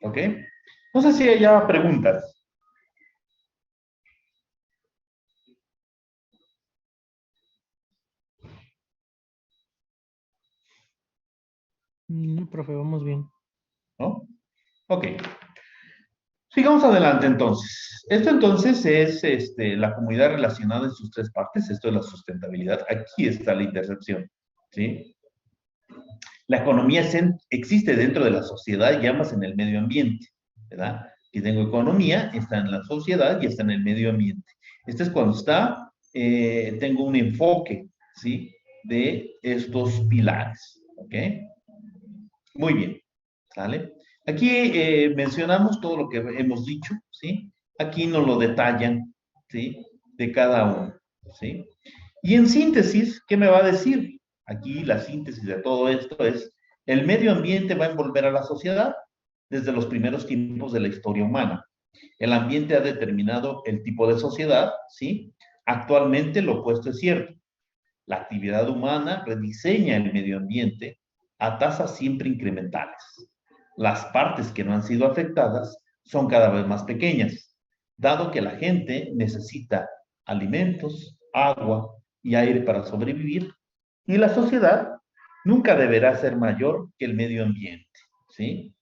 ¿Ok? No sé si haya preguntas. No, profe, vamos bien. ¿No? Ok. Sigamos adelante entonces. Esto entonces es la comunidad relacionada en sus tres partes. Esto es la sustentabilidad. Aquí está la intersección. ¿Sí? La economía existe dentro de la sociedad y ambas en el medio ambiente. ¿Verdad? Si tengo economía, está en la sociedad y está en el medio ambiente. Este es cuando tengo un enfoque, ¿sí? De estos pilares. ¿Ok? Muy bien. ¿Sale? Aquí mencionamos todo lo que hemos dicho, ¿sí? Aquí nos lo detallan, ¿sí? De cada uno, ¿sí? Y en síntesis, ¿qué me va a decir? Aquí la síntesis de todo esto es, el medio ambiente va a envolver a la sociedad desde los primeros tiempos de la historia humana. El ambiente ha determinado el tipo de sociedad, ¿sí? Actualmente lo opuesto es cierto. La actividad humana rediseña el medio ambiente a tasas siempre incrementales. Las partes que no han sido afectadas son cada vez más pequeñas, dado que la gente necesita alimentos, agua y aire para sobrevivir, y la sociedad nunca deberá ser mayor que el medio ambiente, ¿sí?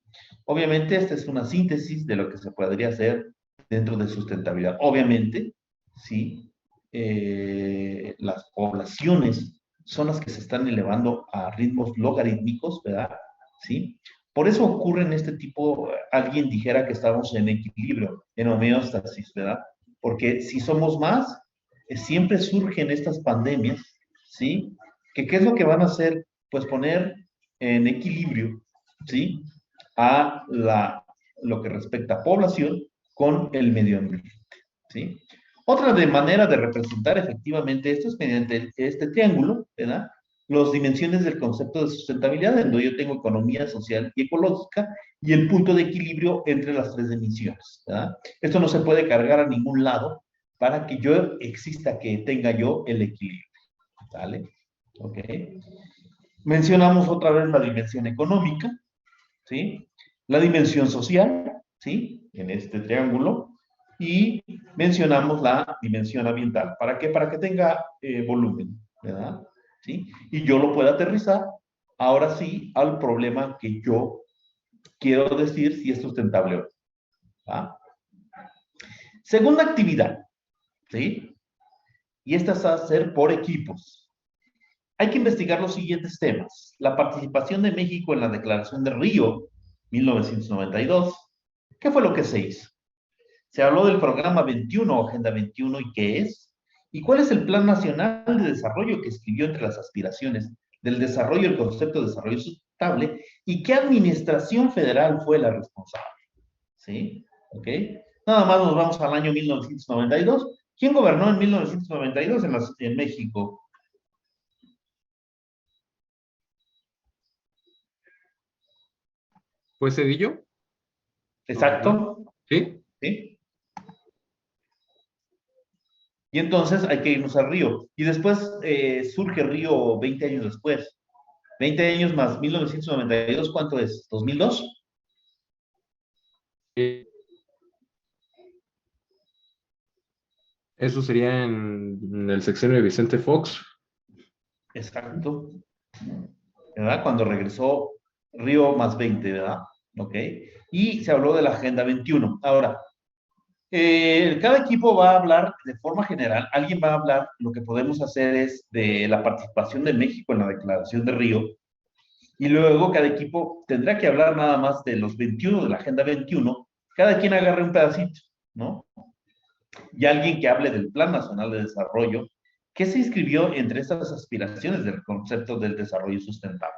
Obviamente, esta es una síntesis de lo que se podría hacer dentro de sustentabilidad. Obviamente, sí, las poblaciones son las que se están elevando a ritmos logarítmicos, ¿verdad? ¿Sí? Por eso ocurre este tipo, alguien dijera que estamos en equilibrio, en homeostasis, ¿verdad? Porque si somos más, siempre surgen estas pandemias, ¿sí? ¿Qué es lo que van a hacer? Pues poner en equilibrio, ¿sí? A lo que respecta a población con el medio ambiente, ¿sí? Otra manera de representar efectivamente esto es mediante este triángulo, ¿verdad? Las dimensiones del concepto de sustentabilidad, en donde yo tengo economía, social y ecológica, y el punto de equilibrio entre las tres dimensiones, ¿verdad? Esto no se puede cargar a ningún lado para que yo exista, que tenga yo el equilibrio, ¿vale? ¿Ok? Mencionamos otra vez la dimensión económica, ¿sí? La dimensión social, ¿sí? En este triángulo. Y mencionamos la dimensión ambiental. ¿Para qué? Para que tenga volumen, ¿verdad? ¿Sí? Y yo lo pueda aterrizar, ahora sí, al problema que yo quiero decir si es sustentable o no. ¿Va? Segunda actividad, ¿sí? Y esta es hacer por equipos. Hay que investigar los siguientes temas. La participación de México en la Declaración de Río, 1992. ¿Qué fue lo que se hizo? Se habló del programa 21 o Agenda 21 y qué es, y cuál es el Plan Nacional de Desarrollo que escribió entre las aspiraciones del desarrollo el concepto de desarrollo sustentable y qué administración federal fue la responsable. ¿Sí? ¿Ok? Nada más nos vamos al año 1992. ¿Quién gobernó en 1992 en México? ¿Fue Cedillo? Exacto. ¿Sí? ¿Sí? Y entonces hay que irnos al Río. Y después surge Río 20 años después. 20 años más 1992, ¿cuánto es? ¿2002? Eso sería en el sexenio de Vicente Fox. Exacto. ¿Verdad? Cuando regresó Río más 20, ¿verdad? Ok. Y se habló de la Agenda 21. Ahora, cada equipo va a hablar de forma general, alguien va a hablar, lo que podemos hacer es de la participación de México en la Declaración de Río, y luego cada equipo tendrá que hablar nada más de los 21, de la Agenda 21, cada quien agarre un pedacito, ¿no? Y alguien que hable del Plan Nacional de Desarrollo, que se inscribió entre estas aspiraciones del concepto del desarrollo sustentable,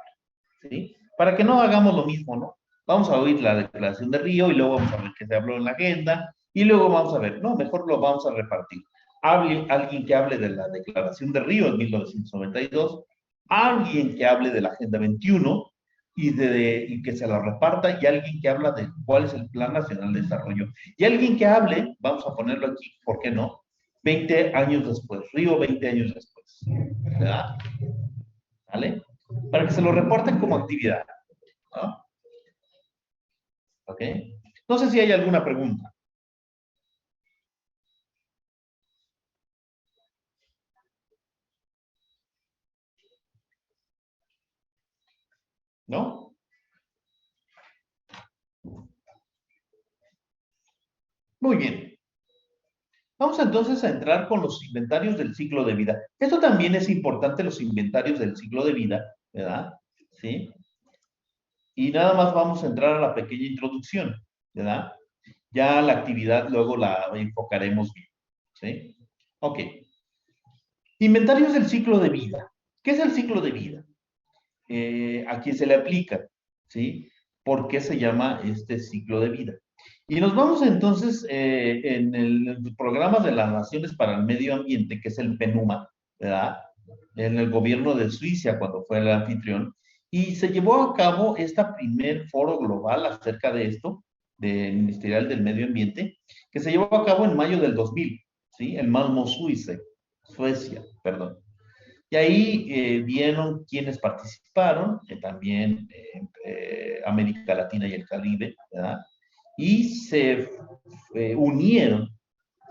¿sí? Para que no hagamos lo mismo, ¿no? Vamos a oír la Declaración de Río y luego vamos a ver qué se habló en la agenda y luego vamos a ver, no, mejor lo vamos a repartir. Alguien que hable de la Declaración de Río en 1992, alguien que hable de la Agenda 21 y que se la reparta, y alguien que habla de cuál es el Plan Nacional de Desarrollo. Y alguien que hable, vamos a ponerlo aquí, ¿por qué no? 20 años después, Río 20 años después, ¿verdad? ¿Vale? Para que se lo reporten como actividad, ¿no? ¿Ok? No sé si hay alguna pregunta. ¿No? Muy bien. Vamos entonces a entrar con los inventarios del ciclo de vida. Esto también es importante, los inventarios del ciclo de vida, ¿verdad? ¿Sí? Y nada más vamos a entrar a la pequeña introducción, ¿verdad? Ya la actividad luego la enfocaremos bien, ¿sí? Ok. Inventarios del ciclo de vida. ¿Qué es el ciclo de vida? A quién se le aplica, ¿sí? ¿Por qué se llama este ciclo de vida? Y nos vamos entonces en el programa de las Naciones para el Medio Ambiente, que es el PNUMA, ¿verdad? En el gobierno de Suiza, cuando fue el anfitrión, y se llevó a cabo este primer foro global acerca de esto, del Ministerial del Medio Ambiente, que se llevó a cabo en mayo del 2000, ¿sí? En Malmö, Suecia, perdón. Y ahí vieron quienes participaron, también América Latina y el Caribe, ¿verdad? Y se unieron,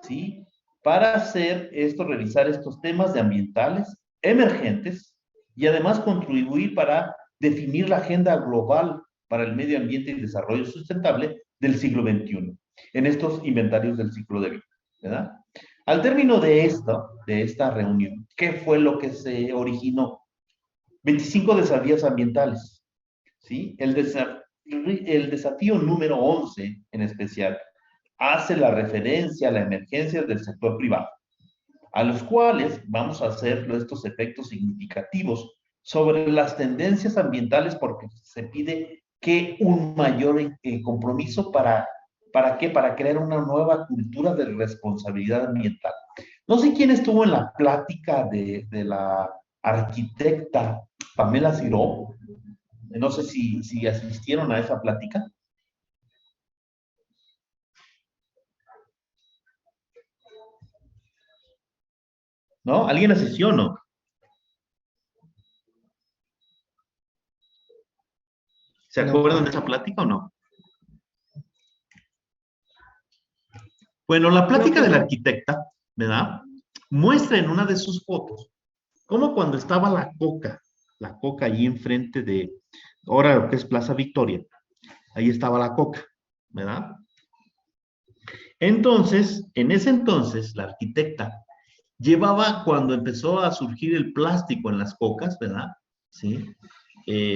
¿sí? Para hacer esto, revisar estos temas de ambientales emergentes y además contribuir para definir la agenda global para el medio ambiente y desarrollo sustentable del siglo XXI, en estos inventarios del ciclo de vida, ¿verdad? Al término de esta reunión, ¿qué fue lo que se originó? 25 desafíos ambientales, ¿sí? El desafío número 11, en especial, hace la referencia a la emergencia del sector privado, a los cuales vamos a hacer estos efectos significativos sobre las tendencias ambientales porque se pide que un mayor compromiso ¿para qué? Para crear una nueva cultura de responsabilidad ambiental. No sé quién estuvo en la plática de la arquitecta Pamela Ciró. No sé si asistieron a esa plática. ¿No? ¿Alguien asistió o no? ¿Se acuerdan de esa plática o no? Bueno, la plática de la arquitecta, ¿verdad? Muestra en una de sus fotos cómo cuando estaba la coca ahí enfrente de, ahora lo que es Plaza Victoria, ahí estaba la coca, ¿verdad? Entonces, en ese entonces, la arquitecta llevaba, cuando empezó a surgir el plástico en las cocas, ¿verdad? Sí.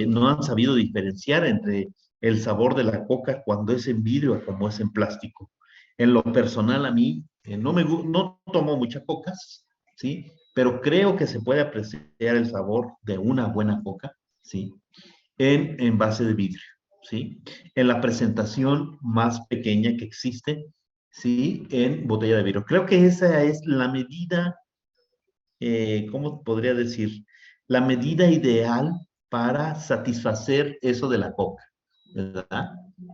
No han sabido diferenciar entre el sabor de la coca cuando es en vidrio o como es en plástico. En lo personal, a mí no tomo muchas cocas, ¿sí? Pero creo que se puede apreciar el sabor de una buena coca, ¿sí? En envase de vidrio, ¿sí? En la presentación más pequeña que existe, ¿sí? En botella de vidrio. Creo que esa es la medida, ¿cómo podría decir? La medida ideal para satisfacer eso de la coca, ¿verdad?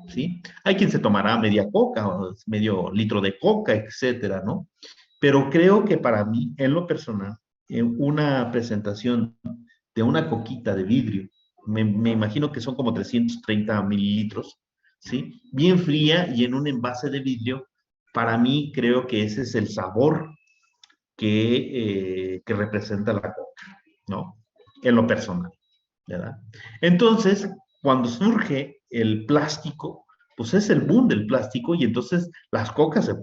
¿Sí? Hay quien se tomará media coca o medio litro de coca, etcétera, ¿no? Pero creo que para mí, en lo personal, en una presentación de una coquita de vidrio, me imagino que son como 330 mililitros, ¿sí? Bien fría y en un envase de vidrio, para mí creo que ese es el sabor que representa la coca, ¿no? En lo personal, ¿verdad? Entonces, cuando surge el plástico, pues es el boom del plástico y entonces las cocas se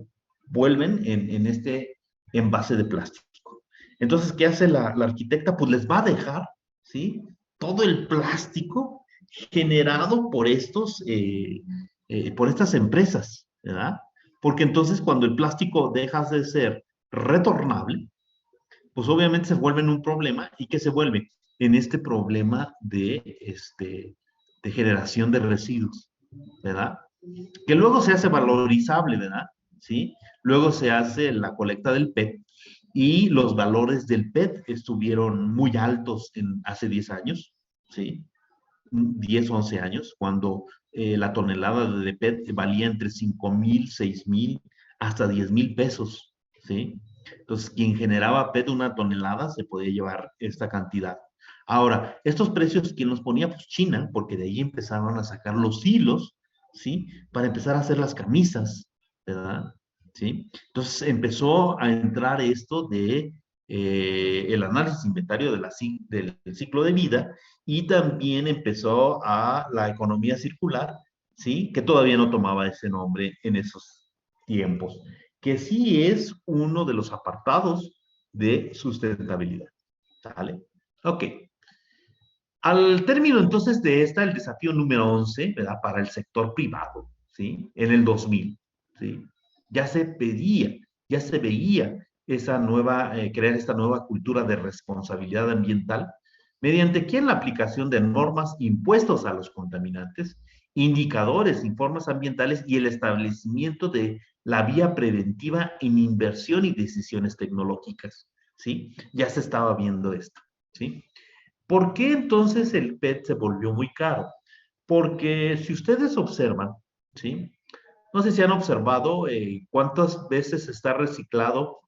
vuelven en este envase de plástico. Entonces, ¿qué hace la arquitecta? Pues les va a dejar, ¿sí? Todo el plástico generado por estas empresas, ¿verdad? Porque entonces cuando el plástico deja de ser retornable, pues obviamente se vuelve en un problema. ¿Y qué se vuelve? En este problema de generación de residuos, ¿verdad? Que luego se hace valorizable, ¿verdad? ¿Sí? Luego se hace la colecta del PET y los valores del PET estuvieron muy altos hace 10 años, ¿sí? 10, 11 años, cuando la tonelada de PET valía entre 5,000, 6,000, hasta 10,000 pesos, ¿sí? Entonces, quien generaba PET una tonelada se podía llevar esta cantidad. Ahora, estos precios, ¿quién los ponía? Pues China, porque de ahí empezaron a sacar los hilos, ¿sí? Para empezar a hacer las camisas, ¿verdad? ¿Sí? Entonces empezó a entrar esto de el análisis inventario del ciclo de vida y también empezó a la economía circular, ¿sí? Que todavía no tomaba ese nombre en esos tiempos, que sí es uno de los apartados de sustentabilidad, ¿sale? Ok. Al término entonces de el desafío número 11, ¿verdad? Para el sector privado, ¿sí? En el 2000, ¿sí? Ya se pedía, ya se veía crear esta nueva cultura de responsabilidad ambiental, mediante ¿quién? La aplicación de normas, impuestos a los contaminantes, indicadores, informes ambientales y el establecimiento de la vía preventiva en inversión y decisiones tecnológicas, ¿sí? Ya se estaba viendo esto, ¿sí? ¿Por qué entonces el PET se volvió muy caro? Porque si ustedes observan, ¿sí? No sé si han observado cuántas veces está reciclado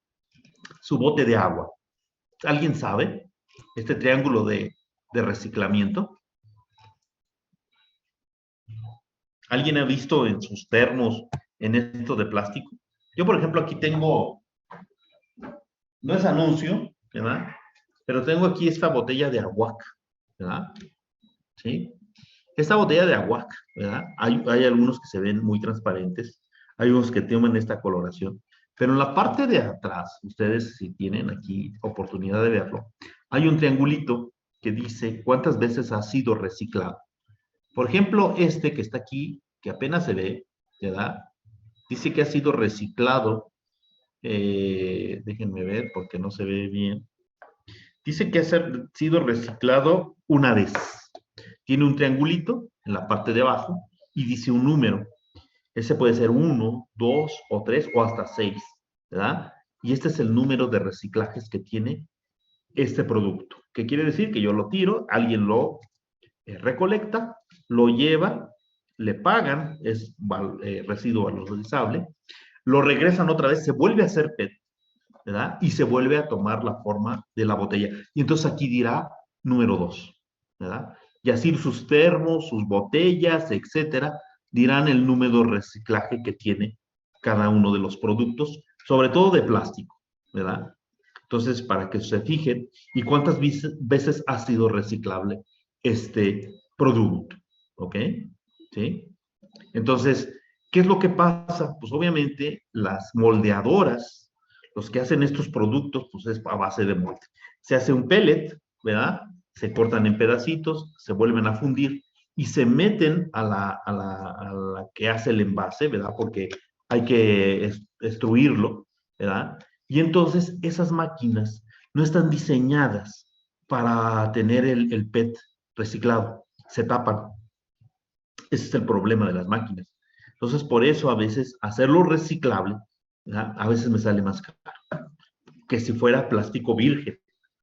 su bote de agua. ¿Alguien sabe? este triángulo de reciclamiento? ¿Alguien ha visto en sus termos en esto de plástico? Yo, por ejemplo, aquí tengo, no es anuncio, ¿verdad? Pero tengo aquí esta botella de aguac, ¿verdad? ¿Sí? Esta botella de aguac, ¿verdad? Hay algunos que se ven muy transparentes, hay unos que tienen esta coloración, pero en la parte de atrás, ustedes si tienen aquí oportunidad de verlo, hay un triangulito que dice cuántas veces ha sido reciclado. Por ejemplo, este que está aquí, que apenas se ve, ¿verdad? Dice que ha sido reciclado, déjenme ver porque no se ve bien. Dice que ha sido reciclado una vez. Tiene un triangulito en la parte de abajo y dice un número. Ese puede ser 1, 2 o 3 o hasta 6, ¿verdad? Y este es el número de reciclajes que tiene este producto. ¿Qué quiere decir? Que yo lo tiro, alguien lo recolecta, lo lleva, le pagan, es residuo valorizable, lo regresan otra vez, se vuelve a hacer PET, ¿verdad? Y se vuelve a tomar la forma de la botella. Y entonces aquí dirá número 2, ¿verdad? Y así sus termos, sus botellas, etcétera, dirán el número de reciclaje que tiene cada uno de los productos, sobre todo de plástico, ¿verdad? Entonces, para que se fijen, ¿y cuántas veces ha sido reciclable este producto? ¿Ok? ¿Sí? Entonces, ¿qué es lo que pasa? Pues obviamente las moldeadoras, los que hacen estos productos, pues es a base de molde. Se hace un pellet, ¿verdad? Se cortan en pedacitos, se vuelven a fundir y se meten a la que hace el envase, ¿verdad? Porque hay que extruirlo, ¿verdad? Y entonces esas máquinas no están diseñadas para tener el PET reciclado, se tapan. Ese es el problema de las máquinas. Entonces, por eso a veces hacerlo reciclable, ¿verdad? A veces me sale más caro que si fuera plástico virgen,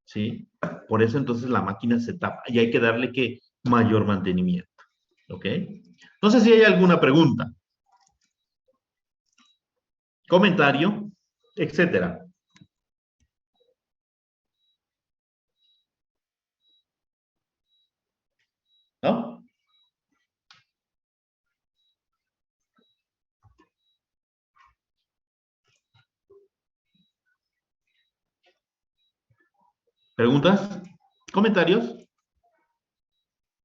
¿sí? Por eso entonces la máquina se tapa y hay que darle que mayor mantenimiento, ¿ok? No sé si hay alguna pregunta, comentario, etcétera. ¿No? ¿Preguntas? ¿Comentarios?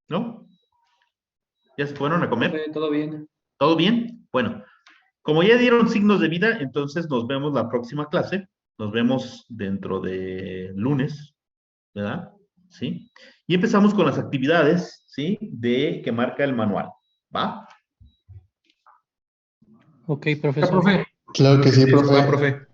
¿No? ¿Ya se fueron a comer? Todo bien. ¿Todo bien? Bueno, como ya dieron signos de vida, entonces nos vemos la próxima clase. Nos vemos dentro de lunes, ¿verdad? ¿Sí? Y empezamos con las actividades, ¿sí? De que marca el manual, ¿va? Ok, Ya, profesor. profe. Claro que sí, Va, profe. profe.